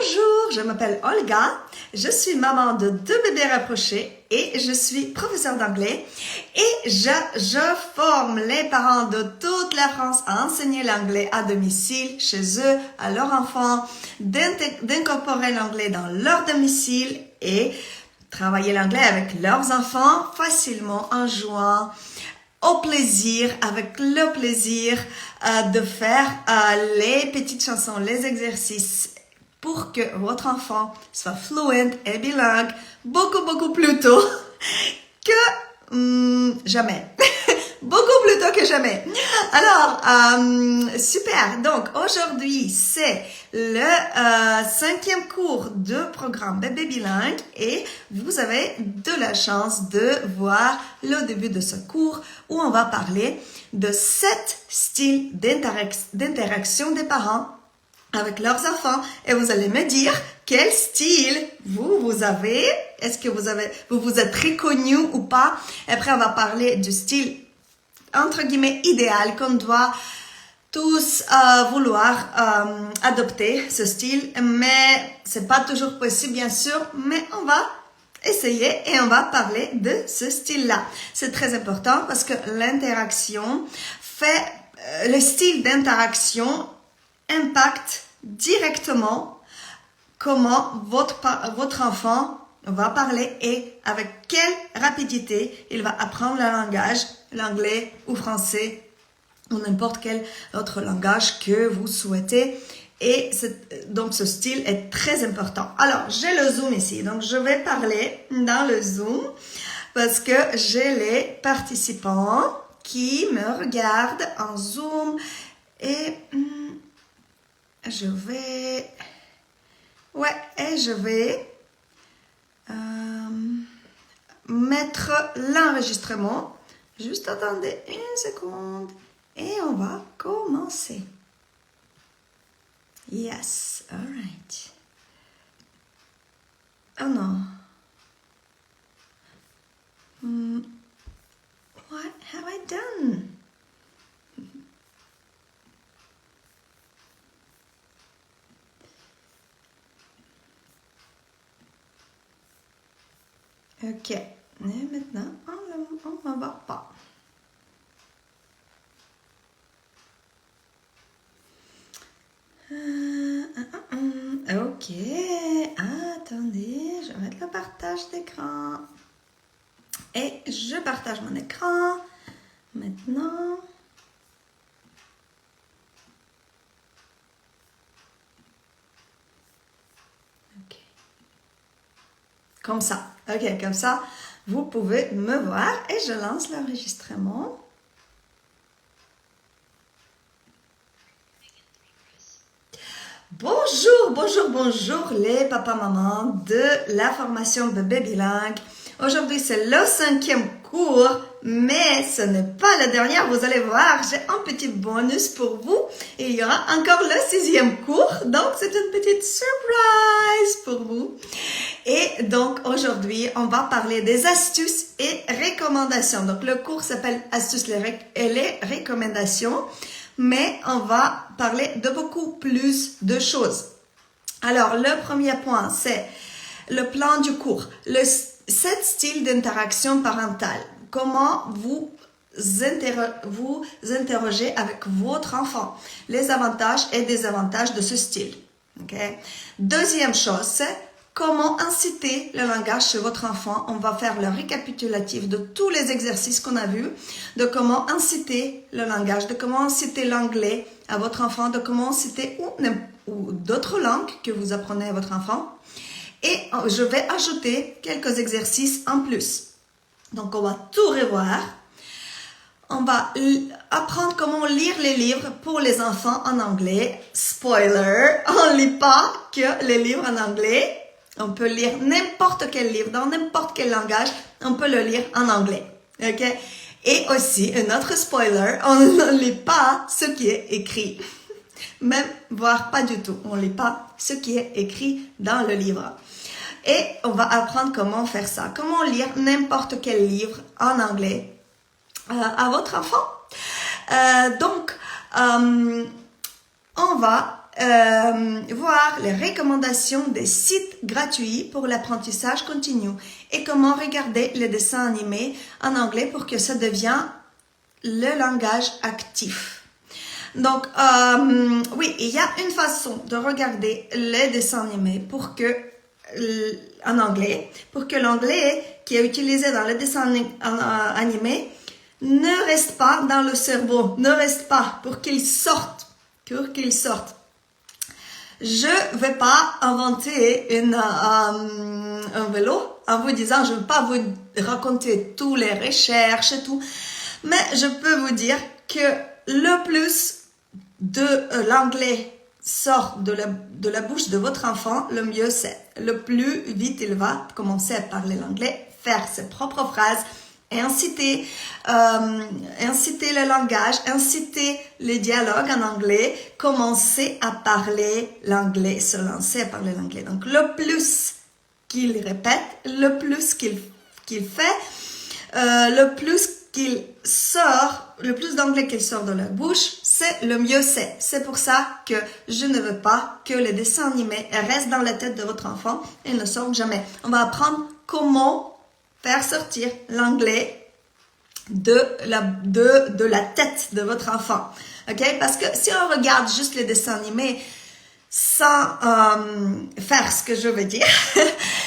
Bonjour, je m'appelle Olga, je suis maman de 2 bébés rapprochés et je suis professeure d'anglais et je forme les parents de toute la France à enseigner l'anglais à domicile, chez eux, à leurs enfants, d'incorporer l'anglais dans leur domicile et travailler l'anglais avec leurs enfants facilement en jouant au plaisir, avec le plaisir de faire les petites chansons, les exercices pour que votre enfant soit fluent et bilingue beaucoup plus tôt que jamais. Beaucoup plus tôt que jamais. Alors, super. Donc, aujourd'hui, c'est le 5e cours de programme Bébé Bilingue et vous avez de la chance de voir le début de ce cours où on va parler de 7 styles d'interaction des parents avec leurs enfants et vous allez me dire quel style vous avez, est-ce que vous êtes reconnu ou pas. Après, on va parler du style entre guillemets idéal qu'on doit tous vouloir adopter ce style, mais c'est pas toujours possible bien sûr, mais on va essayer et on va parler de ce style-là. C'est très important parce que l'interaction fait, le style d'interaction impacte directement comment votre enfant va parler et avec quelle rapidité il va apprendre le langage, l'anglais ou français ou n'importe quel autre langage que vous souhaitez. Et donc ce style est très important. Alors, j'ai le Zoom ici, donc je vais parler dans le Zoom parce que j'ai les participants qui me regardent en Zoom et je vais mettre l'enregistrement. Juste attendez une seconde et on va commencer. Yes, all right. Oh non. What have I done? Ok, et maintenant, on ne va pas. Ok, attendez, je vais mettre le partage d'écran. Et je partage mon écran. Maintenant. Ok. Comme ça. Ok, comme ça, vous pouvez me voir et je lance l'enregistrement. Bonjour les papas-mamans de la formation Bébé Bilingue. Aujourd'hui, c'est le 5e cours, mais ce n'est pas le dernier. Vous allez voir, j'ai un petit bonus pour vous. Et il y aura encore le 6e cours, donc c'est une petite surprise pour vous. Et donc, aujourd'hui, on va parler des astuces et recommandations. Donc, le cours s'appelle Astuces et les recommandations, mais on va parler de beaucoup plus de choses. Alors, le premier point, c'est le plan du cours. 7 styles d'interaction parentale. Comment vous interrogez avec votre enfant. Les avantages et désavantages de ce style. Okay? Deuxième chose, c'est comment inciter le langage chez votre enfant. On va faire le récapitulatif de tous les exercices qu'on a vus, de comment inciter le langage, de comment inciter l'anglais à votre enfant, de comment inciter ou d'autres langues que vous apprenez à votre enfant. Et je vais ajouter quelques exercices en plus. Donc, on va tout revoir. On va apprendre comment lire les livres pour les enfants en anglais. Spoiler, on ne lit pas que les livres en anglais. On peut lire n'importe quel livre, dans n'importe quel langage, on peut le lire en anglais. Ok? Et aussi, un autre spoiler, on ne lit pas ce qui est écrit. Même, voire pas du tout. On ne lit pas ce qui est écrit dans le livre. Et on va apprendre comment faire ça. Comment lire n'importe quel livre en anglais à votre enfant. Donc, on va voir les recommandations des sites gratuits pour l'apprentissage continu et comment regarder les dessins animés en anglais pour que ça devienne le langage actif. Donc, oui, il y a une façon de regarder les dessins animés pour que, en anglais, pour que l'anglais qui est utilisé dans les dessins animés ne reste pas dans le cerveau, ne reste pas, pour qu'il sorte. Je vais pas inventer un vélo en vous disant, je ne vais pas vous raconter toutes les recherches et tout, mais je peux vous dire que le plus de l'anglais sort de la bouche de votre enfant, le mieux c'est. Le plus vite il va commencer à parler l'anglais, faire ses propres phrases, inciter le langage, inciter les dialogues en anglais, commencer à parler l'anglais, se lancer à parler l'anglais. Donc, le plus qu'il répète, le plus qu'il fait, le plus qu'il sort, le plus d'anglais qu'il sort de la bouche, c'est le mieux c'est. C'est pour ça que je ne veux pas que les dessins animés restent dans la tête de votre enfant et ne sortent jamais. On va apprendre comment faire sortir l'anglais de la tête de votre enfant. Ok? Parce que si on regarde juste les dessins animés sans faire ce que je veux dire,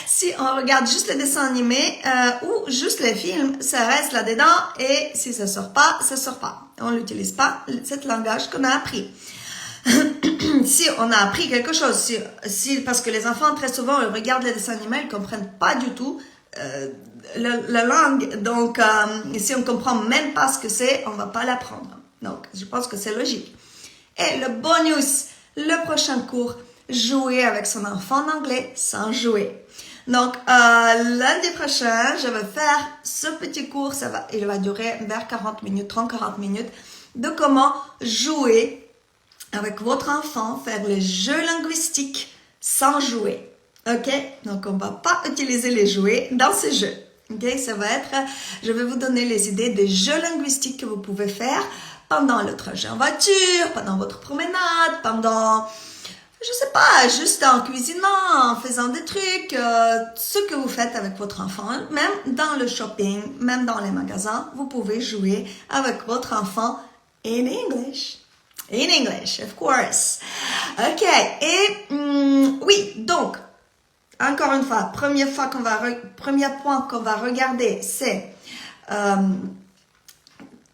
si on regarde juste les dessins animés ou juste les films, ça reste là-dedans et si ça sort pas, ça sort pas. On n'utilise pas ce langage qu'on a appris. Si on a appris quelque chose, parce que les enfants très souvent ils regardent les dessins animés, ils comprennent pas du tout la langue, donc si on comprend même pas ce que c'est, on va pas l'apprendre. Donc, je pense que c'est logique. Et le bonus, le prochain cours, jouer avec son enfant en anglais sans jouer. Donc, lundi prochain, je vais faire ce petit cours, il va durer vers 40 minutes, 30-40 minutes, de comment jouer avec votre enfant, faire les jeux linguistiques sans jouer. Ok? Donc, on va pas utiliser les jouets dans ces jeux. Ok? Ça va être, je vais vous donner les idées des jeux linguistiques que vous pouvez faire pendant le trajet en voiture, pendant votre promenade, pendant, je sais pas, juste en cuisinant, en faisant des trucs, ce que vous faites avec votre enfant, même dans le shopping, même dans les magasins, vous pouvez jouer avec votre enfant in English. In English, of course. Ok, et oui, donc, encore une fois, premier point qu'on va regarder, c'est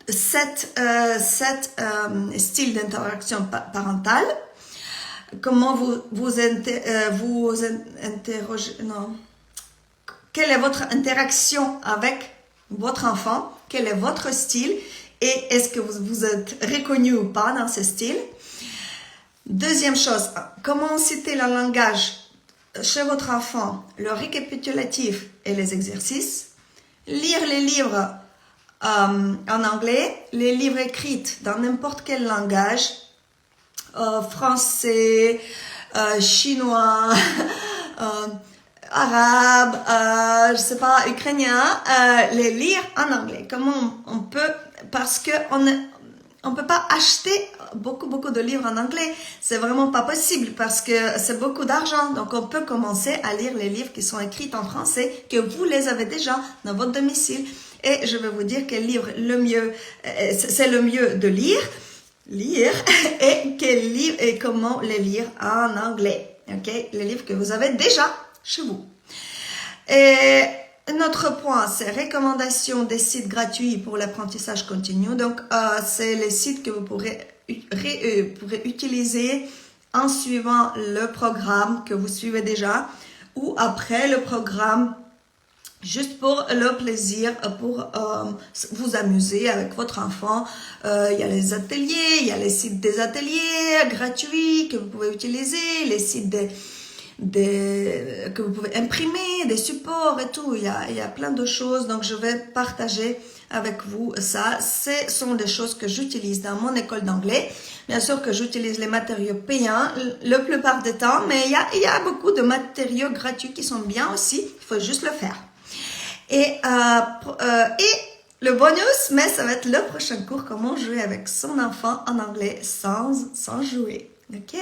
sept styles d'interaction parentale. Comment vous interrogez, non. Quelle est votre interaction avec votre enfant? Quel est votre style? Et est-ce que vous êtes reconnu ou pas dans ce style? Deuxième chose, comment citer le langage chez votre enfant, le récapitulatif et les exercices. Lire les livres en anglais, les livres écrits dans n'importe quel langage, français, chinois, arabe, je sais pas, ukrainien, les lire en anglais. Comment on peut, parce que on peut pas acheter beaucoup de livres en anglais. C'est vraiment pas possible parce que c'est beaucoup d'argent. Donc, on peut commencer à lire les livres qui sont écrits en français, que vous les avez déjà dans votre domicile. Et je vais vous dire quel livre c'est le mieux de lire et quel livre et comment les lire en anglais. Ok? Les livres que vous avez déjà chez vous. Et notre point, c'est recommandations des sites gratuits pour l'apprentissage continu. Donc, c'est les sites que vous pourrez utiliser en suivant le programme que vous suivez déjà ou après le programme, juste pour le plaisir, pour vous amuser avec votre enfant. Il y a les ateliers, il y a les sites des ateliers gratuits que vous pouvez utiliser, les sites que vous pouvez imprimer, des supports et tout. Il y a plein de choses. Donc, je vais partager avec vous ça. Ce sont des choses que j'utilise dans mon école d'anglais. Bien sûr que j'utilise les matériaux payants la plupart du temps, mais il y a beaucoup de matériaux gratuits qui sont bien aussi. Il faut juste le faire. Et le bonus, mais ça va être le prochain cours, comment jouer avec son enfant en anglais sans jouer. Ok?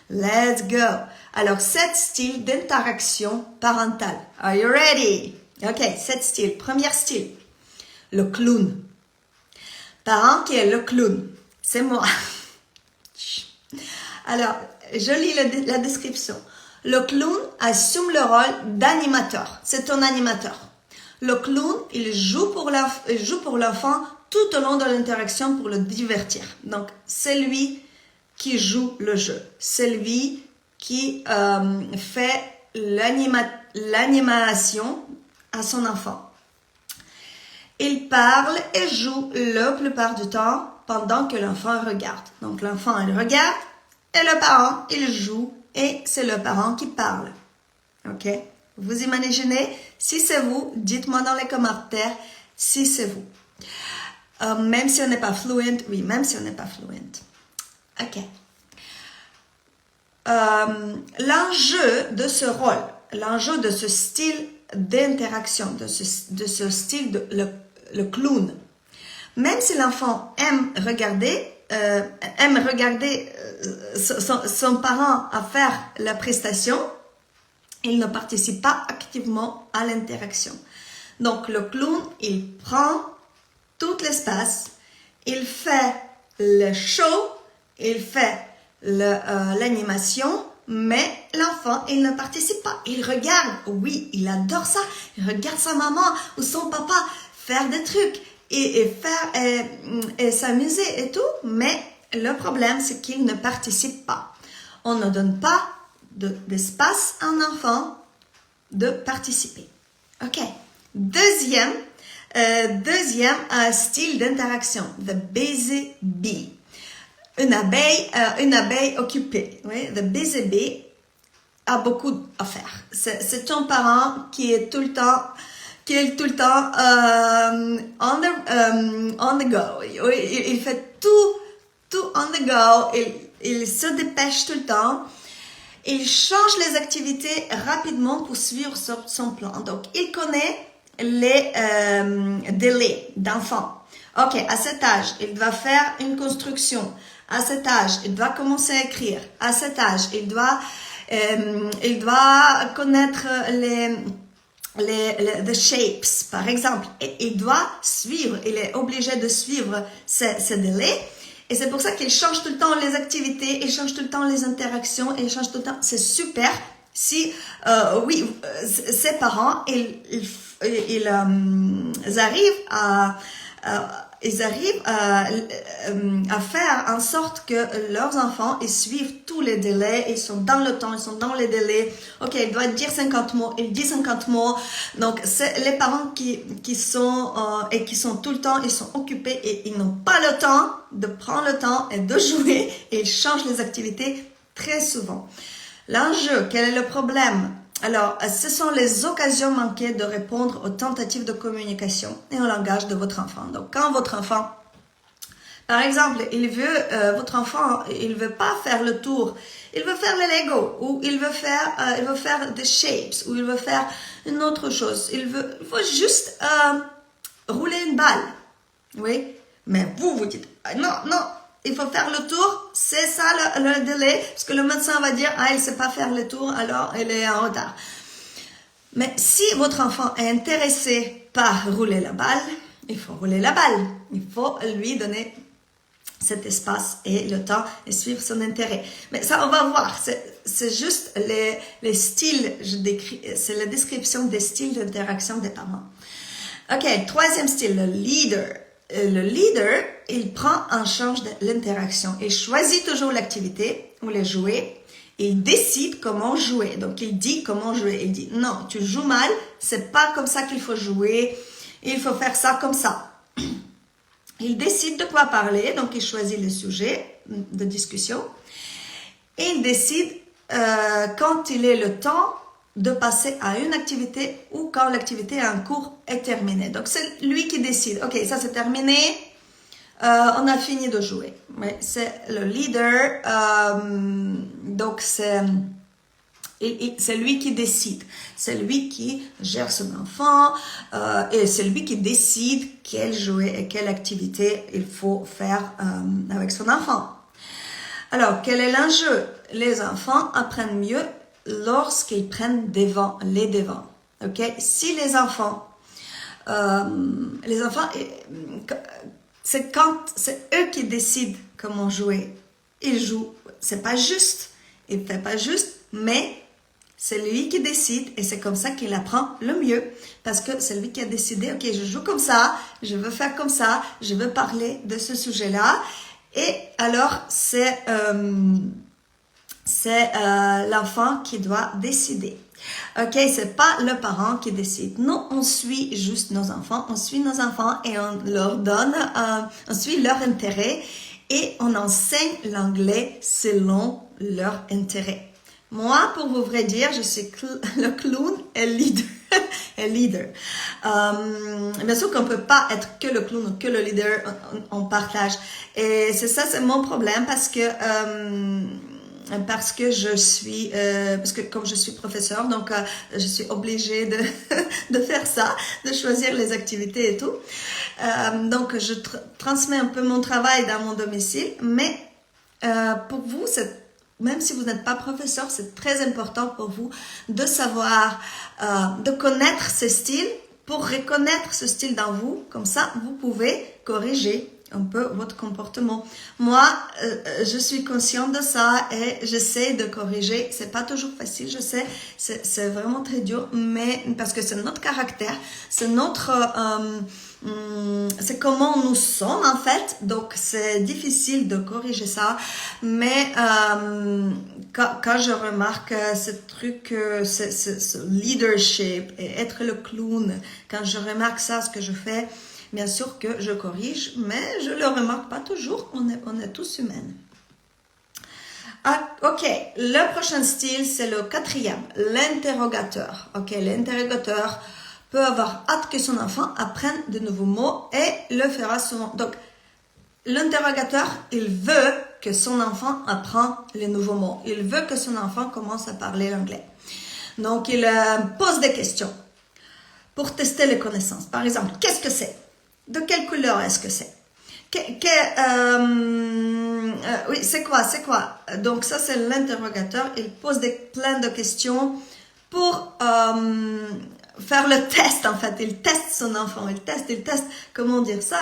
Let's go. Alors, 7 styles d'interaction parentale. Are you ready? Ok, 7 styles. Premier style, le clown. Parent qui est le clown, c'est moi. Alors, je lis la description. Le clown assume le rôle d'animateur. C'est ton animateur. Le clown, il joue pour l'enfant tout au long de l'interaction pour le divertir. Donc, c'est lui qui joue le jeu. C'est lui qui fait l'animation à son enfant. Il parle et joue la plupart du temps pendant que l'enfant regarde. Donc, l'enfant, il regarde et le parent, il joue et c'est le parent qui parle. OK? Vous imaginez? Si c'est vous, dites-moi dans les commentaires si c'est vous. Même si on n'est pas fluent, oui, même si on n'est pas fluent. OK. L'enjeu de ce rôle, l'enjeu de ce style d'interaction, de ce style le clown, même si l'enfant aime regarder son parent à faire la prestation, il ne participe pas activement à l'interaction. Donc, le clown, il prend tout l'espace, il fait le show, il fait l'animation, mais l'enfant, il ne participe pas. Il regarde, oui, il adore ça. Il regarde sa maman ou son papa faire des trucs et s'amuser et tout, mais le problème, c'est qu'il ne participe pas. On ne donne pas d'espace à un enfant de participer. OK. Deuxième style d'interaction, the busy bee. Une abeille occupée. Oui, the busy bee a beaucoup à faire. C'est un parent qui est tout le temps on the go. Il fait tout on the go. Il se dépêche tout le temps. Il change les activités rapidement pour suivre son plan. Donc, il connaît les délais d'enfant. OK, à cet âge, il doit faire une construction. À cet âge, il doit commencer à écrire. À cet âge, il doit connaître the shapes, par exemple. Et il doit suivre, il est obligé de suivre ces délais. Et c'est pour ça qu'il change tout le temps les activités, il change tout le temps les interactions, il change tout le temps. C'est super si, ses parents, ils arrivent à faire en sorte que leurs enfants, ils suivent tous les délais, ils sont dans le temps, ils sont dans les délais. OK, il doit dire 50 mots, il dit 50 mots. Donc, c'est les parents qui sont tout le temps, ils sont occupés et ils n'ont pas le temps de prendre le temps et de jouer et ils changent les activités très souvent. L'enjeu, quel est le problème? Alors, ce sont les occasions manquées de répondre aux tentatives de communication et au langage de votre enfant. Donc, quand votre enfant, par exemple, votre enfant, il veut pas faire le tour, il veut faire le Lego, ou il veut faire des shapes, ou il veut faire une autre chose. Il faut juste rouler une balle. Oui, mais vous dites, non, il faut faire le tour, c'est ça le délai, parce que le médecin va dire, il ne sait pas faire le tour, alors il est en retard. Mais si votre enfant est intéressé par rouler la balle, il faut rouler la balle. Il faut lui donner cet espace et le temps et suivre son intérêt. Mais ça, on va voir. C'est juste les styles, c'est la description des styles d'interaction des parents. OK, troisième style, le leader. Le leader, il prend en charge de l'interaction. Il choisit toujours l'activité ou les jouets. Il décide comment jouer. Donc, il dit comment jouer. Il dit, non, tu joues mal. C'est pas comme ça qu'il faut jouer. Il faut faire ça comme ça. Il décide de quoi parler. Donc, il choisit le sujet de discussion. Et il décide quand il est le temps de passer à une activité ou quand l'activité en cours est terminée. Donc, c'est lui qui décide. OK, ça c'est terminé. On a fini de jouer. Ouais, c'est le leader. Donc, c'est lui qui décide. C'est lui qui gère son enfant. Et c'est lui qui décide quel jouet et quelle activité il faut faire avec son enfant. Alors, quel est l'enjeu? Les enfants apprennent mieux lorsqu'ils prennent les devants. Ok? Si les enfants, c'est eux qui décident comment jouer. Ils jouent. C'est pas juste. Il fait pas juste, mais c'est lui qui décide et c'est comme ça qu'il apprend le mieux. Parce que c'est lui qui a décidé, ok, je joue comme ça, je veux faire comme ça, je veux parler de ce sujet-là. Et alors, c'est l'enfant qui doit décider. Ok, c'est pas le parent qui décide. Non, on suit juste nos enfants. On suit nos enfants et on leur donne, on suit leur intérêt et on enseigne l'anglais selon leur intérêt. Moi, pour vous vrai dire, je suis le clown et leader. Bien sûr qu'on peut pas être que le clown ou que le leader, on partage. Et c'est mon problème parce que comme je suis professeur, donc je suis obligée de faire ça, de choisir les activités et tout. Donc je transmets un peu mon travail dans mon domicile, mais pour vous, même si vous n'êtes pas professeur, c'est très important pour vous de savoir, de connaître ce style pour reconnaître ce style dans vous. Comme ça, vous pouvez corriger un peu votre comportement. Moi, je suis consciente de ça et j'essaie de corriger. C'est pas toujours facile, je sais. C'est vraiment très dur, mais parce que c'est notre caractère, c'est c'est comment nous sommes en fait, donc c'est difficile de corriger ça, mais quand je remarque ce truc, ce leadership et être le clown, quand je remarque ça, ce que je fais, bien sûr que je corrige, mais je le remarque pas toujours, on est tous humains. Ah, ok, le prochain style, c'est le 4e, l'interrogateur. Ok, l'interrogateur peut avoir hâte que son enfant apprenne de nouveaux mots et le fera souvent. Donc, l'interrogateur, il veut que son enfant apprenne les nouveaux mots. Il veut que son enfant commence à parler l'anglais. Donc, il pose des questions pour tester les connaissances. Par exemple, qu'est-ce que c'est? De quelle couleur est-ce que c'est? Oui, c'est quoi? Donc, ça, c'est l'interrogateur. Il pose plein de questions pour faire le test, en fait. Il teste son enfant. Il teste comment dire ça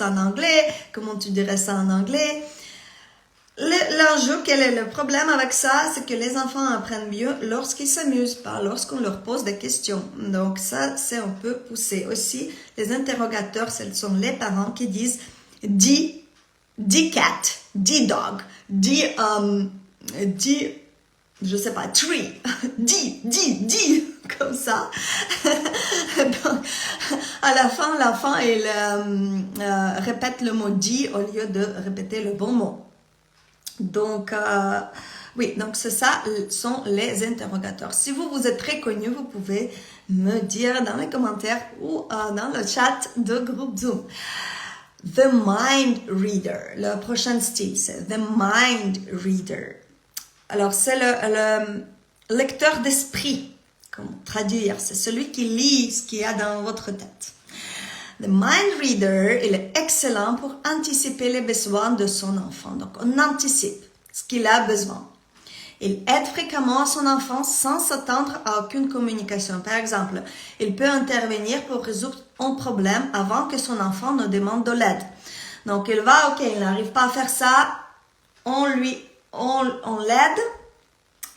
en anglais, comment tu dirais ça en anglais. L'enjeu, quel est le problème avec ça? C'est que les enfants apprennent mieux lorsqu'ils s'amusent, pas lorsqu'on leur pose des questions. Donc ça, c'est un peu poussé. Aussi, les interrogateurs, ce sont les parents qui disent dis cat, dis dog, dis je sais pas, tree, dis, comme ça. Donc, à la fin, l'enfant, il répète le mot dit au lieu de répéter le bon mot. Donc, oui, donc c'est ça, sont les interrogateurs. Si vous êtes très connu, vous pouvez me dire dans les commentaires ou dans le chat de groupe Zoom. The Mind Reader, le prochain style, c'est The Mind Reader. Alors, c'est le lecteur d'esprit, comment traduire, c'est celui qui lit ce qu'il y a dans votre tête. The Mind Reader, il est excellent pour anticiper les besoins de son enfant. Donc, on anticipe ce qu'il a besoin. Il aide fréquemment son enfant sans s'attendre à aucune communication. Par exemple, il peut intervenir pour résoudre un problème avant que son enfant ne demande de l'aide. Donc, il n'arrive pas à faire ça, on l'aide,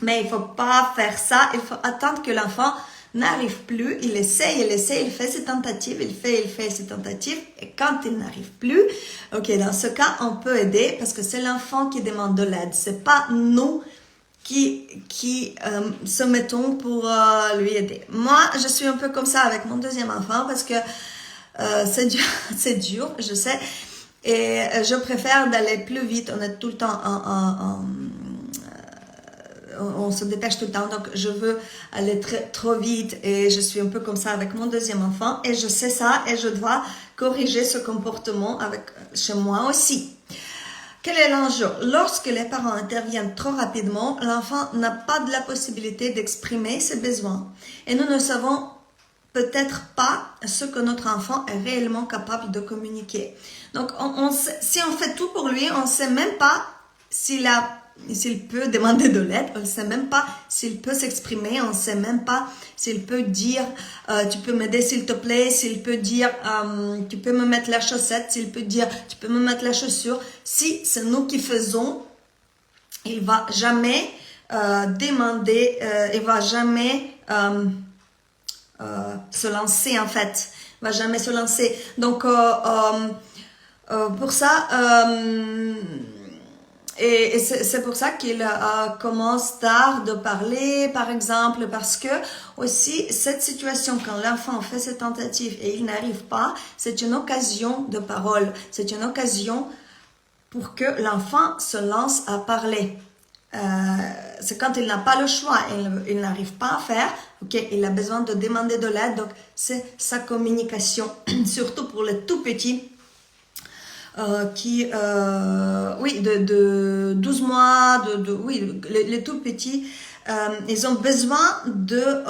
mais il faut pas faire ça, il faut attendre que l'enfant n'arrive plus, il essaie, il fait ses tentatives, il fait ses tentatives, et quand il n'arrive plus, ok, dans ce cas, on peut aider, parce que c'est l'enfant qui demande de l'aide, c'est pas nous qui se mettons pour lui aider. Moi, je suis un peu comme ça avec mon deuxième enfant, parce que c'est dur, je sais, et je préfère d'aller plus vite, on est tout le temps on se dépêche tout le temps, donc je veux aller trop vite et je suis un peu comme ça avec mon deuxième enfant et je sais ça et je dois corriger ce comportement chez moi aussi. Quel est l'enjeu? Lorsque les parents interviennent trop rapidement, l'enfant n'a pas de la possibilité d'exprimer ses besoins et nous ne savons peut-être pas ce que notre enfant est réellement capable de communiquer. Donc, si on fait tout pour lui, on ne sait même pas s'il peut demander de l'aide, on ne sait même pas s'il peut s'exprimer, on ne sait même pas s'il peut dire tu peux m'aider s'il te plaît, s'il peut dire tu peux me mettre la chaussette, s'il peut dire tu peux me mettre la chaussure. Si c'est nous qui faisons, il va jamais demander, il va jamais se lancer en fait, il va jamais se lancer. Donc pour ça, et c'est pour ça qu'il commence tard de parler, par exemple, parce que aussi cette situation, quand l'enfant fait cette tentative et il n'arrive pas, c'est une occasion de parole, c'est une occasion pour que l'enfant se lance à parler. C'est quand il n'a pas le choix, il n'arrive pas à faire, ok, il a besoin de demander de l'aide, donc c'est sa communication, surtout pour les tout petits. Oui, de 12 mois, oui, les tout petits, ils ont besoin de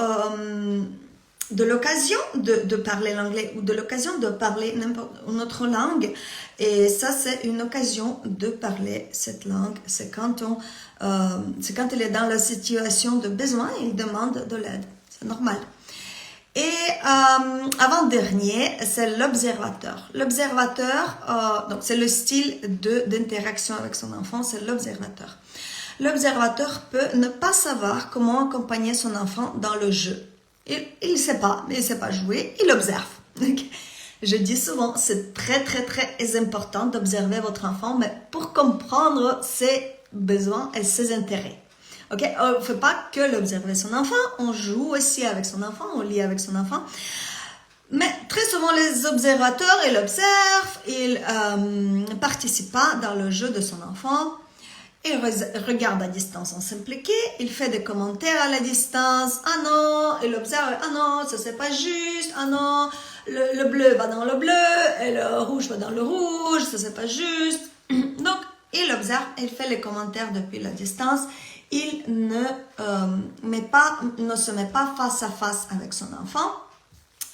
l'occasion de parler l'anglais ou de l'occasion de parler n'importe une autre langue. Et ça, c'est une occasion de parler cette langue. C'est quand il est dans la situation de besoin, il demande de l'aide. C'est normal. Et avant-dernier, c'est l'observateur. L'observateur, donc c'est le style d'interaction avec son enfant, c'est l'observateur. L'observateur peut ne pas savoir comment accompagner son enfant dans le jeu. Il ne sait pas jouer, il observe. Je dis souvent, c'est très très très important d'observer votre enfant, mais pour comprendre ses besoins et ses intérêts. Ok, on ne fait pas que l'observer son enfant, on joue aussi avec son enfant, on lit avec son enfant. Mais très souvent, les observateurs, ils observent, ils ne participent pas dans le jeu de son enfant. Il regarde à distance sans s'impliquer, il fait des commentaires à la distance. Ah non, il observe, ah non, ça c'est pas juste, ah non, le bleu va dans le bleu et le rouge va dans le rouge, ça c'est pas juste. Donc, il observe, il fait les commentaires depuis la distance. Il ne se met pas face à face avec son enfant,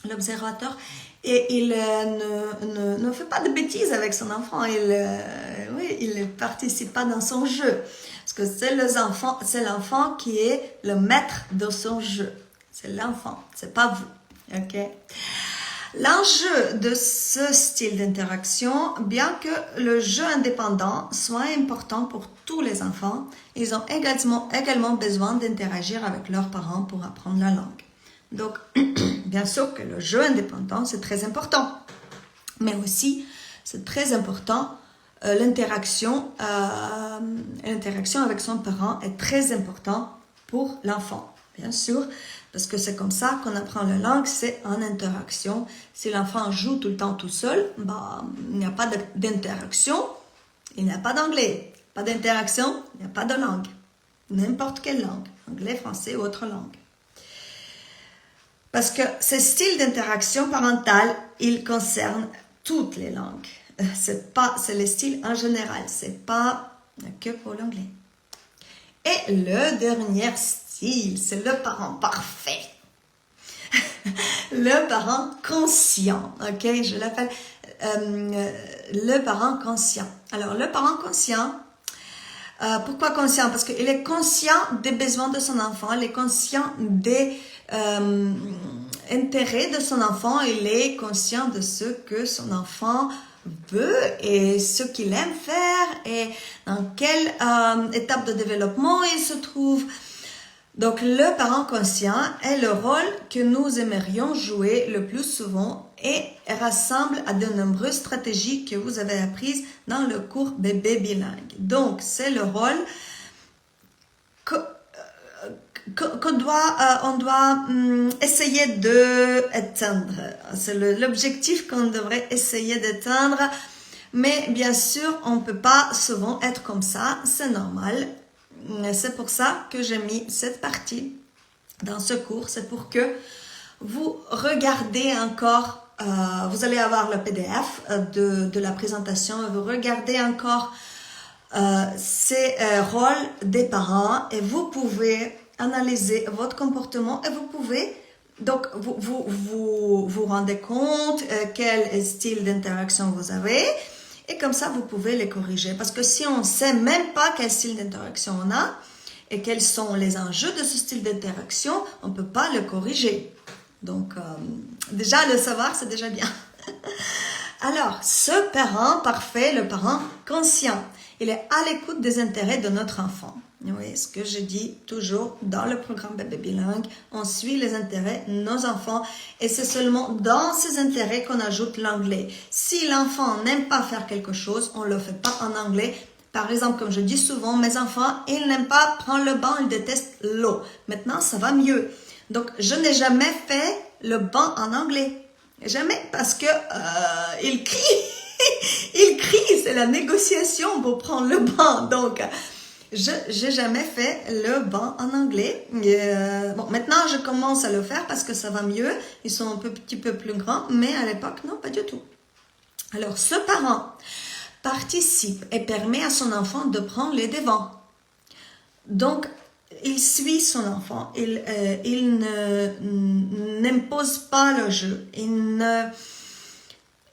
l'observateur, et il ne fait pas de bêtises avec son enfant. Il ne participe pas dans son jeu, parce que c'est l'enfant qui est le maître de son jeu. C'est l'enfant, c'est pas vous. Ok. L'enjeu de ce style d'interaction, bien que le jeu indépendant soit important pour tous les enfants, ils ont également besoin d'interagir avec leurs parents pour apprendre la langue. Donc, bien sûr que le jeu indépendant, c'est très important. Mais aussi, c'est très important, l'interaction avec son parent est très important pour l'enfant. Bien sûr, parce que c'est comme ça qu'on apprend la langue, c'est en interaction. Si l'enfant joue tout le temps tout seul, il n'y a pas d'interaction, il n'y a pas d'anglais. Pas d'interaction, il n'y a pas de langue. N'importe quelle langue, anglais, français ou autre langue. Parce que ce style d'interaction parentale, il concerne toutes les langues. C'est le style en général, c'est pas que pour l'anglais. Et le dernier style, c'est le parent parfait. Le parent conscient, ok, je l'appelle le parent conscient. Alors, le parent conscient, pourquoi conscient? Parce qu'il est conscient des besoins de son enfant, il est conscient des intérêts de son enfant, il est conscient de ce que son enfant veut et ce qu'il aime faire et dans quelle étape de développement il se trouve. Donc, le parent conscient est le rôle que nous aimerions jouer le plus souvent et rassemble à de nombreuses stratégies que vous avez apprises dans le cours bébé bilingue. Donc, c'est le rôle qu'on doit essayer d'atteindre. C'est l'objectif qu'on devrait essayer d'atteindre. Mais bien sûr, on ne peut pas souvent être comme ça, c'est normal. C'est pour ça que j'ai mis cette partie dans ce cours. C'est pour que vous regardez encore, vous allez avoir le PDF de la présentation, vous regardez encore ces rôles des parents et vous pouvez analyser votre comportement et vous pouvez donc vous rendez compte quel style d'interaction vous avez Et comme ça, vous pouvez les corriger. Parce que si on ne sait même pas quel style d'interaction on a et quels sont les enjeux de ce style d'interaction, on ne peut pas le corriger. Donc, déjà, le savoir, c'est déjà bien. Alors, ce parent parfait, le parent conscient, il est à l'écoute des intérêts de notre enfant. Oui, ce que je dis toujours dans le programme Bébé Bilingue, on suit les intérêts de nos enfants et c'est seulement dans ces intérêts qu'on ajoute l'anglais. Si l'enfant n'aime pas faire quelque chose, on ne le fait pas en anglais. Par exemple, comme je dis souvent, mes enfants, ils n'aiment pas prendre le banc, ils détestent l'eau. Maintenant, ça va mieux. Donc, je n'ai jamais fait le banc en anglais. Jamais, parce que il crie, il crie, c'est la négociation pour prendre le banc. Donc, je n'ai jamais fait le banc en anglais. Bon, maintenant, je commence à le faire parce que ça va mieux. Ils sont un petit peu plus grands, mais à l'époque, non, pas du tout. Alors, ce parent participe et permet à son enfant de prendre les devants. Donc, il suit son enfant, il n'impose pas le jeu, il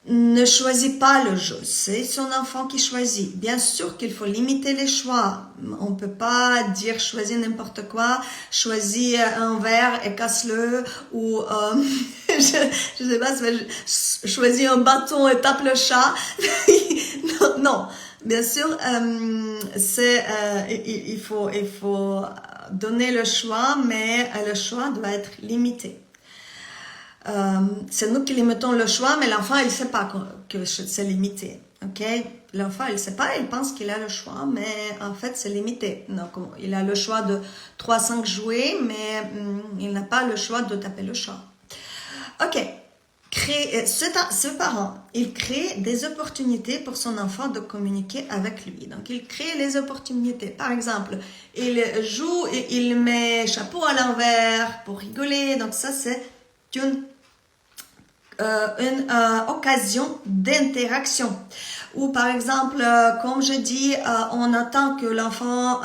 ne choisit pas le jeu, c'est son enfant qui choisit. Bien sûr qu'il faut limiter les choix, on ne peut pas dire choisis n'importe quoi, choisis un verre et casse-le, ou je sais pas, choisis un bâton et tape le chat. Non, non. Bien sûr, il faut donner le choix, mais le choix doit être limité. C'est nous qui limitons le choix, mais l'enfant, il ne sait pas que c'est limité. Okay? L'enfant, il ne sait pas, il pense qu'il a le choix, mais en fait, c'est limité. Donc, il a le choix de 3-5 jouets, mais il n'a pas le choix de taper le chat. Ok. Ce parent, il crée des opportunités pour son enfant de communiquer avec lui. Donc, il crée les opportunités. Par exemple, il joue et il met chapeau à l'envers pour rigoler. Donc, ça, c'est une occasion d'interaction. Ou par exemple, comme je dis, on attend que l'enfant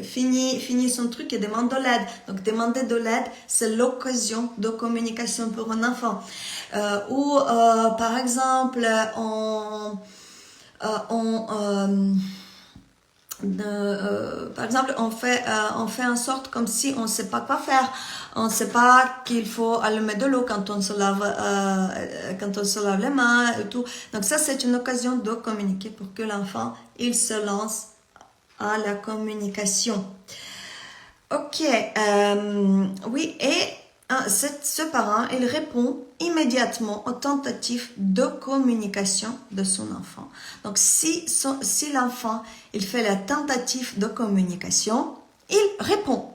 finit son truc et demande de l'aide. Donc demander de l'aide, c'est l'occasion de communication pour un enfant. Ou par exemple, on fait en sorte comme si on ne sait pas quoi faire. On ne sait pas qu'il faut allumer de l'eau quand on se lave les mains et tout. Donc ça, c'est une occasion de communiquer pour que l'enfant, il se lance à la communication. Ok, oui, et ce parent, il répond immédiatement aux tentatives de communication de son enfant. Donc, si l'enfant, il fait la tentative de communication, il répond.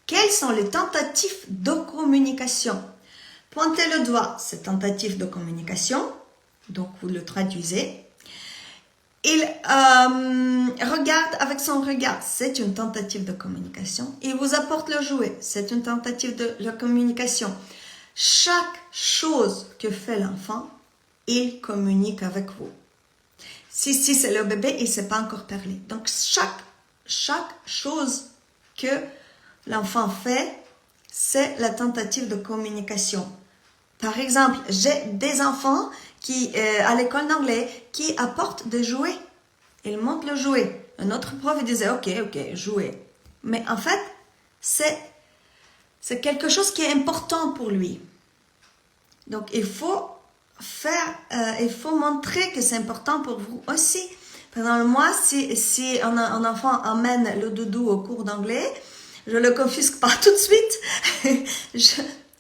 Quelles sont les tentatives de communication? Pointez le doigt, c'est tentative de communication. Donc, vous le traduisez. Il regarde avec son regard, c'est une tentative de communication. Il vous apporte le jouet, c'est une tentative de communication. Chaque chose que fait l'enfant, il communique avec vous. Si c'est le bébé, il ne sait pas encore parler. Donc, chaque chose que l'enfant fait, c'est la tentative de communication. Par exemple, j'ai des enfants qui, à l'école d'anglais, qui apportent des jouets. Ils montrent le jouet. Un autre prof il disait, ok, jouet. Mais en fait, c'est quelque chose qui est important pour lui. Donc, il faut montrer que c'est important pour vous aussi. Par exemple, moi, si un enfant amène le doudou au cours d'anglais, je le confisque pas tout de suite.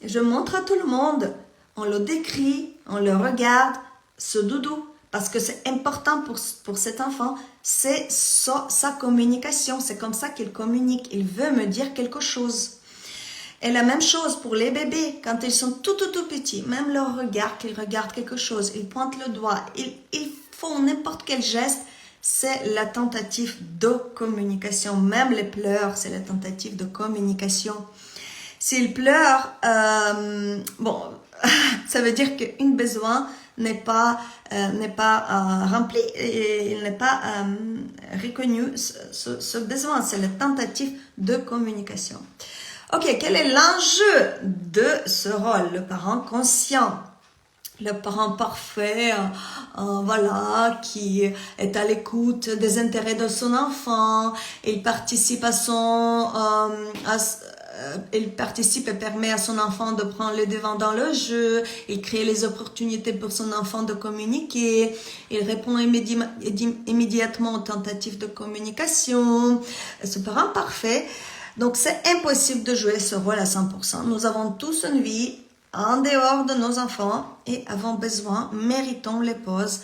je montre à tout le monde. On le décrit, on le regarde, ce doudou, parce que c'est important pour cet enfant, c'est sa communication, c'est comme ça qu'il communique, il veut me dire quelque chose. Et la même chose pour les bébés, quand ils sont tout petits, même leur regard, qu'ils regardent quelque chose, ils pointent le doigt, ils font n'importe quel geste, c'est la tentative de communication. Même les pleurs, c'est la tentative de communication. S'ils pleurent, ça veut dire qu'un besoin n'est pas rempli et il n'est pas reconnu. Ce besoin, c'est la tentative de communication. Ok, quel est l'enjeu de ce rôle, le parent conscient? le parent parfait, voilà, qui est à l'écoute des intérêts de son enfant, il participe il participe et permet à son enfant de prendre le devant dans le jeu, il crée les opportunités pour son enfant de communiquer, il répond immédiatement aux tentatives de communication, ce parent parfait. Donc c'est impossible de jouer ce rôle à 100%. Nous avons tous une vie en dehors de nos enfants et avons besoin, méritons les pauses.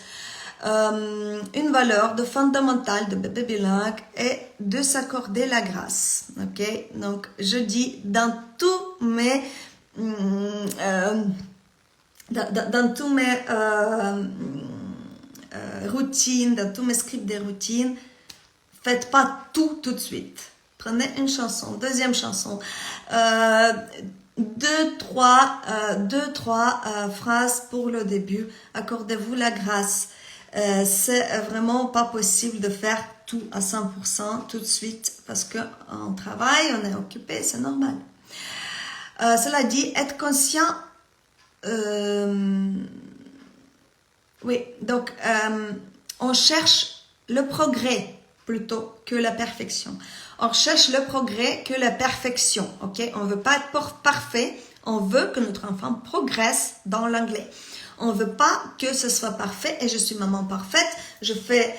Une valeur de fondamentale de bébé bilingue est de s'accorder la grâce. Ok, donc je dis dans tous mes routines, dans tous mes scripts de routines, faites pas tout de suite. Prenez une chanson, deuxième chanson, deux, trois phrases pour le début. Accordez-vous la grâce. C'est vraiment pas possible de faire tout à 100% tout de suite parce qu'on travaille, on est occupé, c'est normal. Cela dit, être conscient, oui, donc on cherche le progrès plutôt que la perfection. On cherche le progrès que la perfection, ok? On veut pas être parfait, on veut que notre enfant progresse dans l'anglais. On veut pas que ce soit parfait et je suis maman parfaite. Je fais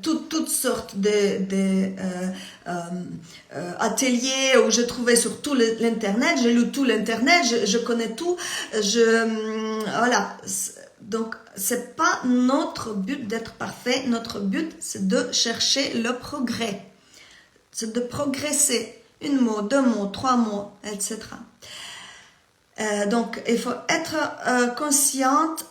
toutes sortes de ateliers où je trouvais sur tout l'internet. J'ai lu tout l'internet, je connais tout. Voilà. Donc c'est pas notre but d'être parfait. Notre but c'est de chercher le progrès. C'est de progresser. Un mot, deux mots, trois mots, etc. Donc, il faut être consciente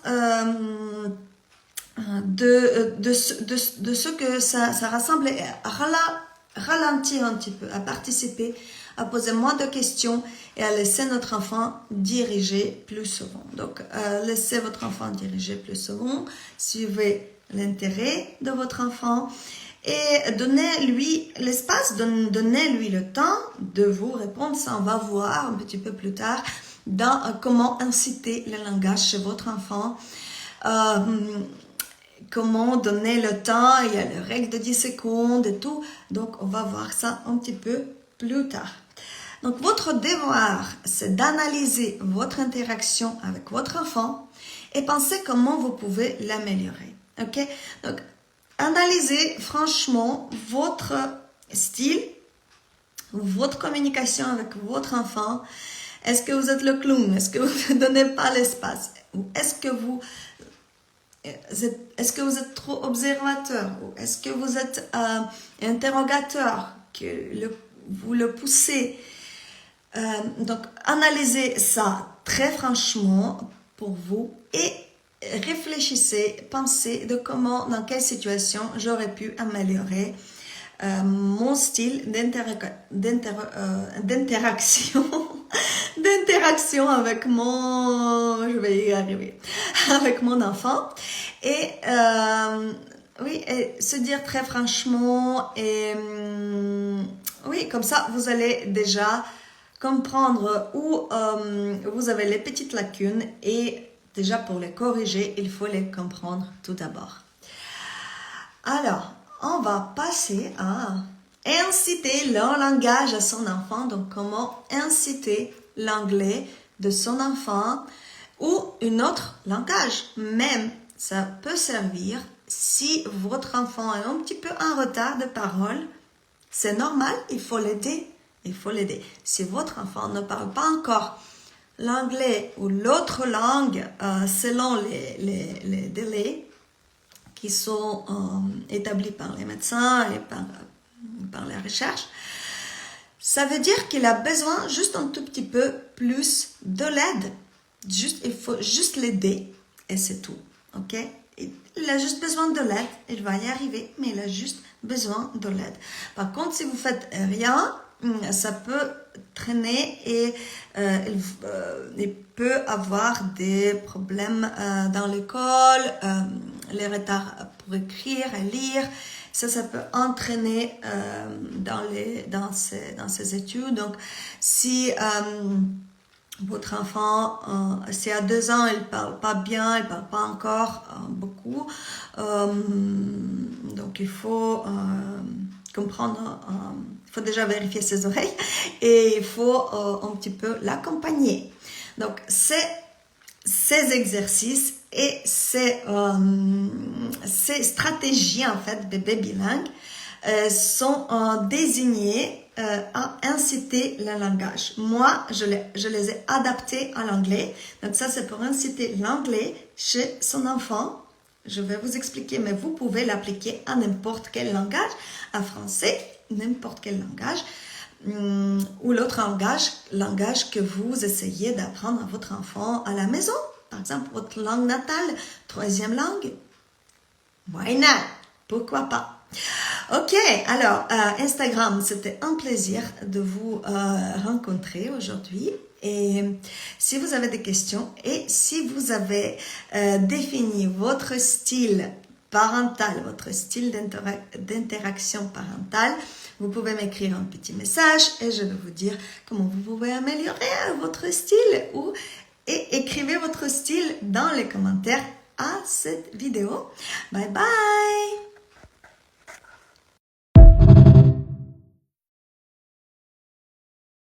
de ce que ça rassemble et ralentir un petit peu, à participer, à poser moins de questions et à laisser notre enfant diriger plus souvent. Donc, laissez votre enfant diriger plus souvent, suivez l'intérêt de votre enfant et donnez-lui l'espace, donnez-lui le temps de vous répondre. Ça, on va voir un petit peu plus tard dans comment inciter le langage chez votre enfant, comment donner le temps, il y a les règles de 10 secondes et tout, donc on va voir ça un petit peu plus tard. Donc votre devoir, c'est d'analyser votre interaction avec votre enfant et penser comment vous pouvez l'améliorer, ok? Donc analysez franchement votre style, votre communication avec votre enfant. Est-ce que vous êtes le clown? Est-ce que vous ne donnez pas l'espace? Ou est-ce que vous êtes trop observateur? Ou est-ce que vous êtes interrogateur? Vous le poussez? Donc, analysez ça très franchement pour vous et réfléchissez, pensez de comment, dans quelle situation j'aurais pu améliorer mon style d'interaction avec je vais y arriver, avec mon enfant. Et oui, et se dire très franchement et oui, comme ça vous allez déjà comprendre où vous avez les petites lacunes et déjà pour les corriger, il faut les comprendre tout d'abord. Alors, on va passer à inciter le langage à son enfant. Donc, comment inciter l'anglais de son enfant ou un autre langage. Même, ça peut servir si votre enfant est un petit peu en retard de parole. C'est normal, il faut l'aider. Il faut l'aider. Si votre enfant ne parle pas encore l'anglais ou l'autre langue selon les délais qui sont établis par les médecins et par la recherche, ça veut dire qu'il a besoin juste un tout petit peu plus de l'aide. Il faut juste l'aider et c'est tout. Ok? Il a juste besoin de l'aide. Il va y arriver, mais il a juste besoin de l'aide. Par contre, si vous faites rien, ça peut traîner et il peut avoir des problèmes dans l'école, les retards pour écrire et lire. Ça peut entraîner dans ces études. Donc, si votre enfant, c'est à 2 ans, il parle pas bien, il parle pas encore beaucoup. Donc il faut comprendre, il faut déjà vérifier ses oreilles et il faut un petit peu l'accompagner. Donc ces exercices et ces stratégies en fait bébé bilingue sont désignés à inciter le langage. Moi, je les ai adaptés à l'anglais. Donc ça, c'est pour inciter l'anglais chez son enfant. Je vais vous expliquer, mais vous pouvez l'appliquer à n'importe quel langage, à français, n'importe quel langage, ou l'autre langage que vous essayez d'apprendre à votre enfant à la maison. Par exemple, votre langue natale, 3e langue. Why not? Pourquoi pas? Ok, alors Instagram, c'était un plaisir de vous rencontrer aujourd'hui. Et si vous avez des questions et si vous avez défini votre style parental, votre style d'interaction parentale, vous pouvez m'écrire un petit message et je vais vous dire comment vous pouvez améliorer votre style et écrivez votre style dans les commentaires à cette vidéo. Bye bye!